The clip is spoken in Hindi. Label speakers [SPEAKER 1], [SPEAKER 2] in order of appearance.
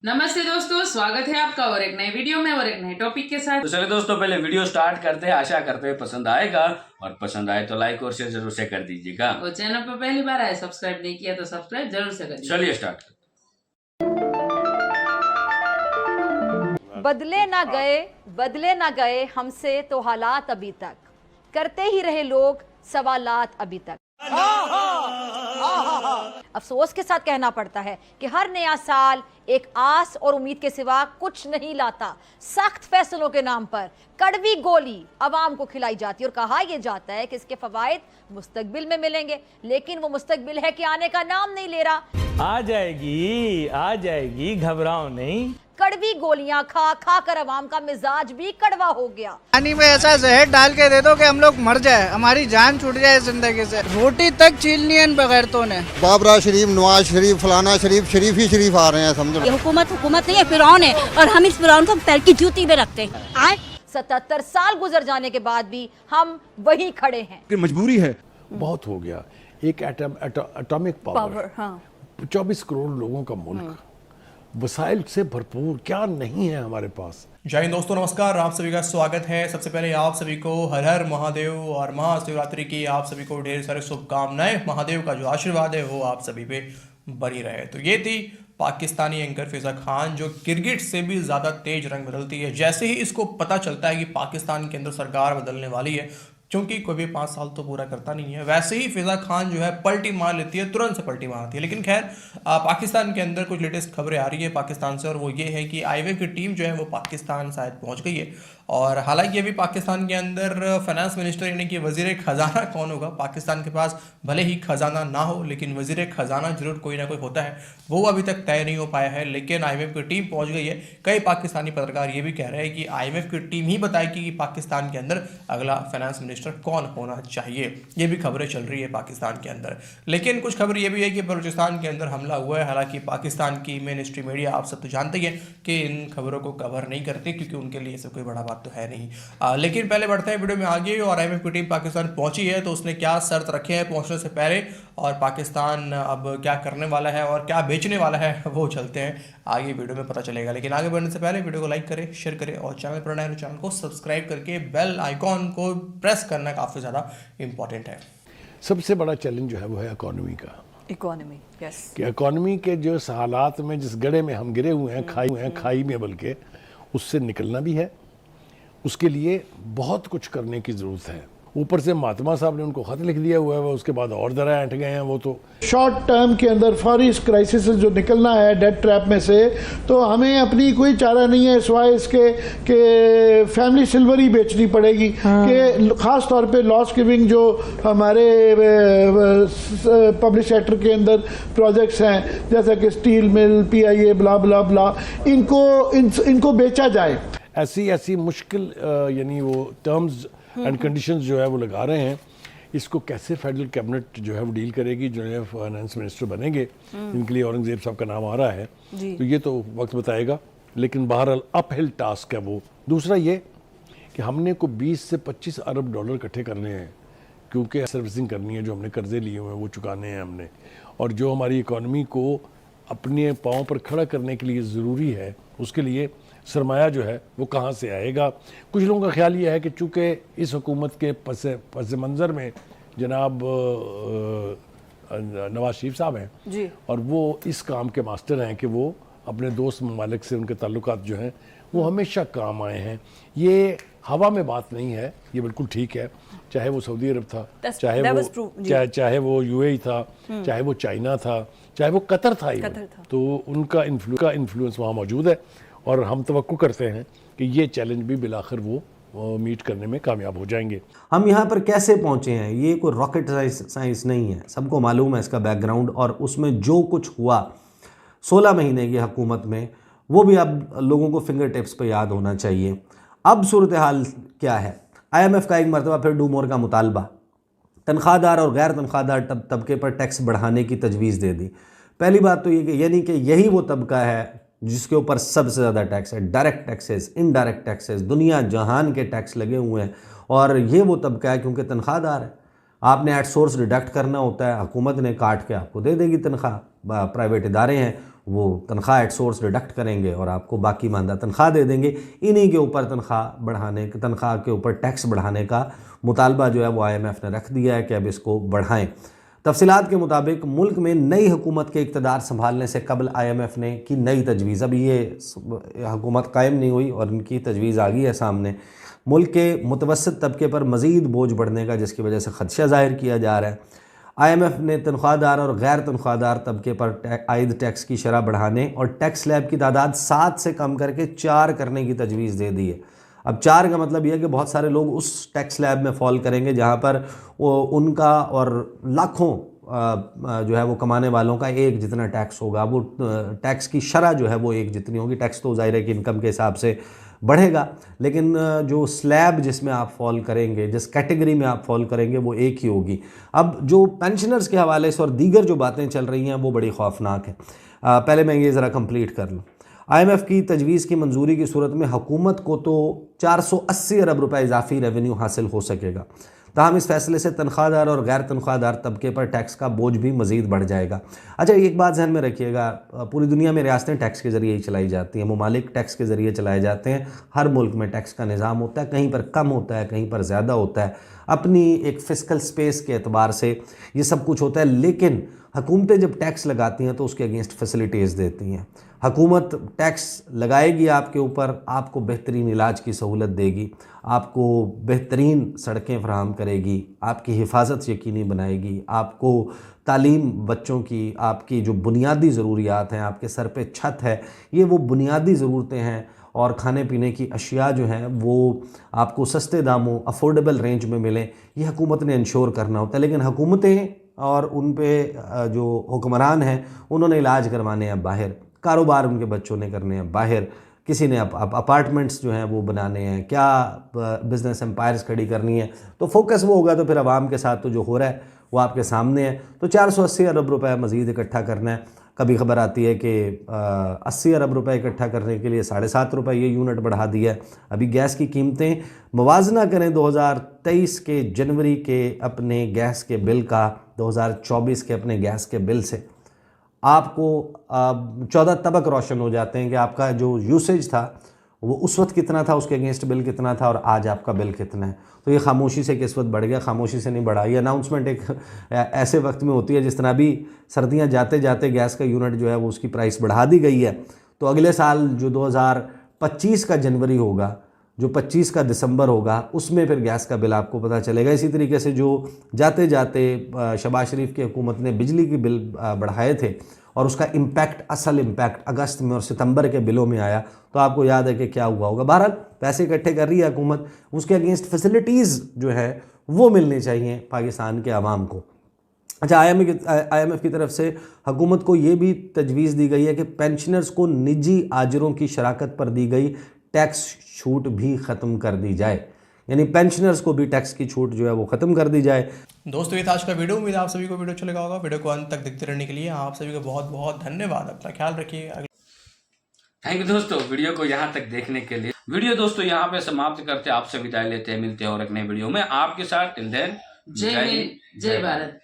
[SPEAKER 1] नमस्ते दोस्तों, स्वागत है आपका और एक नए वीडियो में और एक नए टॉपिक के साथ।
[SPEAKER 2] तो चलिए दोस्तों, पहले वीडियो स्टार्ट करते हैं। आशा करते हैं पसंद आएगा, और पसंद आए तो लाइक और शेयर जरूर से कर दीजिएगा।
[SPEAKER 1] और चैनल पर पहली बार आए, सब्सक्राइब नहीं किया तो सब्सक्राइब जरूर से करिए।
[SPEAKER 2] चलिए स्टार्ट करते
[SPEAKER 3] बदले ना गए हमसे तो हालात अभी तक, करते ही रहे लोग सवालात अभी तक। अफसोस के साथ कहना पड़ता है कि हर नया साल एक आस और उम्मीद के सिवा कुछ नहीं लाता। सख्त फैसलों के नाम पर कड़वी गोली अवाम को खिलाई जाती है और कहा यह जाता है कि इसके फवायद मुस्तकबिल में मिलेंगे, लेकिन वो मुस्तकबिल है कि आने का नाम नहीं ले रहा।
[SPEAKER 4] आ जाएगी, घबराओ नहीं।
[SPEAKER 3] कड़वी गोलियां खा खा कर अवाम का मिजाज भी कड़वा हो गया।
[SPEAKER 5] पानी में ऐसा जहर डाल के दे दो कि हम लोग मर जाए, हमारी जान छूट जाए जिंदगी से। रोटी तक छीलनी है इन बगैरतों ने।
[SPEAKER 6] बाबरा शरीफ, नवाज शरीफ, फलाना शरीफ, शरीफ ही शरीफ आ रहे हैं, समझो।
[SPEAKER 7] ये हुकूमत नहीं है, फिरौन है, और हम इस फिरौन को पैर की जूती में रखते हैं।
[SPEAKER 3] 77 साल गुजर जाने के बाद भी हम वहीं खड़े हैं।
[SPEAKER 8] मजबूरी है, बहुत हो गया। एक एटॉमिक पावर, 24 करोड़ लोगों का मुल्क, वसाइल से भरपूर, क्या नहीं है हमारे पास।
[SPEAKER 9] जय हिंद दोस्तों, नमस्कार। आप सभी का स्वागत है। सबसे पहले आप सभी को हर हर महादेव और महाशिवरात्रि की आप सभी को ढेर सारे शुभकामनाएं। महादेव का जो आशीर्वाद है वो आप सभी पे बनी रहे। तो ये थी पाकिस्तानी एंकर फिजा खान, जो गिरगिट से भी ज़्यादा तेज रंग बदलती है जैसे ही इसको पता चलता है कि पाकिस्तान के अंदर सरकार बदलने वाली है। क्योंकि कोई भी 5 साल तो पूरा करता नहीं है, वैसे ही फिजा खान जो है पलटी मार लेती है, तुरंत से पलटी मारती है। लेकिन खैर, पाकिस्तान के अंदर कुछ लेटेस्ट खबरें आ रही है पाकिस्तान से, और वो ये है कि IMF की टीम जो है वो पाकिस्तान शायद पहुंच गई है। और हालांकि अभी पाकिस्तान के अंदर फाइनेंस मिनिस्टर यानी कि वजीर खजाना कौन होगा, पाकिस्तान के पास भले ही खजाना ना हो लेकिन वजीर खजाना जरूर कोई ना कोई होता है, वो अभी तक तय नहीं हो पाया है। लेकिन IMF की टीम पहुंच गई है। कई पाकिस्तानी पत्रकार ये भी कह रहे हैं कि IMF की टीम ही बताएगी कि पाकिस्तान के अंदर अगला फाइनेंस मिनिस्टर कौन होना चाहिए। ये भी खबरें चल रही है पाकिस्तान के अंदर। लेकिन कुछ खबर ये भी है कि बलूचिस्तान के अंदर हमला हुआ है। हालांकि पाकिस्तान की मेन स्ट्रीम मीडिया, आप सब तो जानते ही हैं कि इन खबरों को कवर नहीं करती, क्योंकि उनके लिए सब कोई बड़ा बात तो है नहीं। लेकिन पहले बढ़ते हैं वीडियो में आगे। और IMF की टीम पाकिस्तान पहुंची है, तो उसने क्या शर्त रखे हैं पहुंचने से पहले, और पाकिस्तान अब क्या करने वाला है और क्या बेचने वाला है, वो चलते हैं आगे, वीडियो में पता चलेगा। लेकिन आगे बढ़ने से पहले वीडियो को लाइक करें, शेयर करें, और चैनल पर नए हैं तो चैनल को सब्सक्राइब करके बेल आइकॉन को प्रेस करना काफ़ी ज़्यादा इंपॉर्टेंट है।
[SPEAKER 8] सबसे बड़ा चैलेंज जो है वो है इकोनॉमी का।
[SPEAKER 3] यस,
[SPEAKER 8] कि इकोनॉमी के जो हालात में, जिस गड्ढे में हम गिरे हुए हैं, खाई में, बल्कि उससे निकलना भी है। उसके लिए बहुत कुछ करने की ज़रूरत है। ऊपर से महात्मा साहब ने उनको खत लिख दिया हुआ है, उसके बाद और ज़रा ऐंठ गए हैं। वो तो
[SPEAKER 10] शॉर्ट टर्म के अंदर फौरी इस क्राइसिस से जो निकलना है डेट ट्रैप में से, तो हमें अपनी कोई चारा नहीं है सिवाय इसके कि फैमिली सिल्वर ही बेचनी पड़ेगी। कि ख़ास तौर पे लॉस गिविंग जो हमारे पब्लिक सेक्टर के अंदर प्रोजेक्ट्स हैं, जैसा कि स्टील मिल, PIA, ब्ला ब्ला ब्ला, इनको बेचा जाए।
[SPEAKER 8] ऐसी मुश्किल यानी वो टर्म्स एंड कंडीशंस जो है वो लगा रहे हैं। इसको कैसे फेडरल कैबिनेट जो है वो डील करेगी, जो है फाइनेंस मिनिस्टर बनेंगे, जिनके लिए औरंगजेब साहब का नाम आ रहा है, तो ये तो वक्त बताएगा। लेकिन बहरहाल अपहिल टास्क है वो। दूसरा ये कि हमने को 20 से 25 अरब डॉलर इकट्ठे करने हैं, क्योंकि सर्विसिंग करनी है, जो हमने कर्जे लिए हुए हैं वो चुकाने हैं हमने, और जो हमारी इकॉनमी को अपने पाँव पर खड़ा करने के लिए ज़रूरी है, उसके लिए सरमाया जो है वो कहाँ से आएगा। कुछ लोगों का ख्याल ये है कि चूँकि इस हुकूमत के पस मंज़र में जनाब नवाज शरीफ साहब हैं जी, और वो इस काम के मास्टर हैं कि वो अपने दोस्त ममालिक से उनके ताल्लुकात जो हैं वो हमेशा काम आए हैं। ये हवा में बात नहीं है, ये बिल्कुल ठीक है। चाहे वो सऊदी अरब था, चाहे वो UAE था, चाहे वो चाइना था, चाहे वो कतर था, तो उनका इन्फ्लुएंस वहाँ मौजूद है। और हम तवक्को करते हैं कि ये चैलेंज भी बिलाखिर वो मीट करने में कामयाब हो जाएंगे।
[SPEAKER 11] हम यहाँ पर कैसे पहुँचे हैं, ये कोई रॉकेट साइंस नहीं है। सबको मालूम है इसका बैकग्राउंड, और उसमें जो कुछ हुआ 16 महीने की हुकूमत में, वो भी अब लोगों को फिंगर टिप्स पर याद होना चाहिए। अब सूरत हाल क्या है? IMF का एक मरतबा फिर डू मोर का मुतालबा, तनख्वाहदार और गैर तनख्वाहदार तबके पर टैक्स बढ़ाने की तजवीज़ दे दी। पहली बात तो ये कि यानी कि यही वो तबका है जिसके ऊपर सबसे ज़्यादा टैक्स है। डायरेक्ट टैक्सेस, इनडायरेक्ट टैक्सेस, दुनिया जहान के टैक्स लगे हुए हैं, और ये वो तबका है क्योंकि तनख्वाहदार है। आपने एट सोर्स डिडक्ट करना होता है, हुकूमत ने काट के आपको दे देगी तनख्वाह। प्राइवेट इदारे हैं वो तनख्वाह एट सोर्स डिडक्ट करेंगे और आपको बाकी मानदा तनख्वाह दे देंगे। इन्हीं के ऊपर तनख्वाह के ऊपर टैक्स बढ़ाने का मुतालबा जो है वो IMF ने रख दिया है कि अब इसको बढ़ाएं। तफसीलात के मुताबिक मुल्क में नई हुकूमत के इक़्तिदार संभालने से कबल IMF ने की नई तजवीज़, अब ये हुकूमत कायम नहीं हुई और इनकी तजवीज़ आ गई है सामने, मुल्क के मुतवस्सित तबके पर मज़ीद बोझ बढ़ने का, जिसकी वजह से ख़दशा ज़ाहिर किया जा रहा है। IMF ने तनख्वाहदार और गैर तनख्वाहदार तबके पर आयद टैक्स की शरह बढ़ाने और टैक्स स्लैब की तादाद 7 से कम करके 4 करने की तजवीज़ दे दी है। अब 4 का मतलब यह है कि बहुत सारे लोग उस टैक्स स्लैब में फॉल करेंगे जहां पर वो उनका और लाखों जो है वो कमाने वालों का एक जितना टैक्स होगा, वो टैक्स की शरह जो है वो एक जितनी होगी। टैक्स तो ज़ाहिर है कि इनकम के हिसाब से बढ़ेगा, लेकिन जो स्लैब जिसमें आप फॉल करेंगे, जिस कैटेगरी में आप फॉल करेंगे, वो एक ही होगी। अब जो पेंशनर्स के हवाले से और दीगर जो बातें चल रही हैं वो बड़ी खौफनाक है। पहले मैं ये ज़रा कंप्लीट कर लूँ। IMF की तजवीज़ की मंजूरी की सूरत में हुकूमत को तो 480 अरब रुपए इजाफी रेवेन्यू हासिल हो सकेगा। ताहम इस फैसले से तनख्वाहदार और गैर तनख्वाहदार तबके पर टैक्स का बोझ भी मज़ीद बढ़ जाएगा। अच्छा, एक बात ध्यान में रखिएगा, पूरी दुनिया में रियासतें टैक्स के ज़रिए ही चलाई जाती हैं, ममालिक टैक्स के ज़रिए चलाए जाते हैं। हर मुल्क में टैक्स का निज़ाम होता है, कहीं पर कम होता है, कहीं पर ज़्यादा होता है, अपनी एक फ़िस्कल स्पेस के एतबार से ये सब कुछ होता है। लेकिन हुकूमतें जब टैक्स लगाती हैं तो उसके अगेंस्ट फैसिलिटीज़ देती हैं। हुकूमत टैक्स लगाएगी आपके ऊपर, आपको बेहतरीन इलाज की सहूलत देगी, आपको बेहतरीन सड़कें फराहम करेगी, आपकी हिफाजत यकीनी बनाएगी, आपको तालीम बच्चों की, आपकी जो बुनियादी ज़रूरियात हैं, आपके सर पे छत है, ये वो बुनियादी ज़रूरतें हैं और खाने पीने की अशिया जो हैं वो आपको सस्ते दामों, अफोर्डेबल रेंज में मिलें, ये हुकूमत ने इंश्योर करना होता है। लेकिन हुकूमतें और उन पे जो हुक्मरान हैं उन्होंने इलाज करवाने हैं बाहर, कारोबार उनके बच्चों ने करने हैं बाहर, किसी ने अपार्टमेंट्स जो हैं वो बनाने हैं, क्या बिज़नेस एम्पायर्स खड़ी करनी है। तो फोकस वो होगा तो फिर आवाम के साथ तो जो हो रहा है वो आपके सामने है। तो 480 अरब रुपए मज़ीद इकट्ठा करना है। कभी खबर आती है कि 80 अरब रुपए इकट्ठा करने के लिए 7.5 रुपये ये यूनिट बढ़ा दिया है। अभी गैस की कीमतें मुवाजना करें 2023 के जनवरी के अपने गैस के बिल का 2024 के अपने गैस के बिल से, आपको 14 तबक रोशन हो जाते हैं कि आपका जो यूसेज था वो उस वक्त कितना था, उसके अगेंस्ट बिल कितना था और आज आपका बिल कितना है। तो ये खामोशी से किस वक्त बढ़ गया, खामोशी से नहीं बढ़ा। ये अनाउंसमेंट एक ऐसे वक्त में होती है जिस तरह भी सर्दियां जाते जाते गैस का यूनिट जो है वो उसकी प्राइस बढ़ा दी गई है। तो अगले साल जो 2025 का जनवरी होगा, जो 25 का दिसंबर होगा, उसमें फिर गैस का बिल आपको पता चलेगा। इसी तरीके से जो जाते जाते शहबाज शरीफ की हुकूमत ने बिजली के बिल बढ़ाए थे और उसका इम्पैक्ट, असल इम्पैक्ट अगस्त में और सितंबर के बिलों में आया, तो आपको याद है कि क्या हुआ होगा। बहरहाल पैसे इकट्ठे कर रही है हुकूमत, उसके अगेंस्ट फैसिलिटीज़ जो है वो मिलनी चाहिए पाकिस्तान के आवाम को। अच्छा, IMF की तरफ से हुकूमत को ये भी तजवीज़ दी गई है कि पेंशनर्स को निजी आजरों की शराकत पर दी गई टैक्स छूट भी ख़त्म कर दी जाए, यानी पेंशनर्स को भी टैक्स की छूट जो है वो ख़त्म कर दी जाए।
[SPEAKER 9] दोस्तों, ये था आज का वीडियो। उम्मीद है आप सभी को वीडियो अच्छा लगा होगा। वीडियो को अंत तक देखते रहने के लिए आप सभी को बहुत बहुत धन्यवाद। अपना ख्याल रखिए।
[SPEAKER 2] थैंक यू दोस्तों, वीडियो को यहाँ तक देखने के लिए। वीडियो दोस्तों यहाँ पे समाप्त करते, आपसे विदाई लेते हैं, मिलते हैं और एक नए वीडियो में आपके साथ। टिल देन,
[SPEAKER 1] जय हिंद, जय भारत।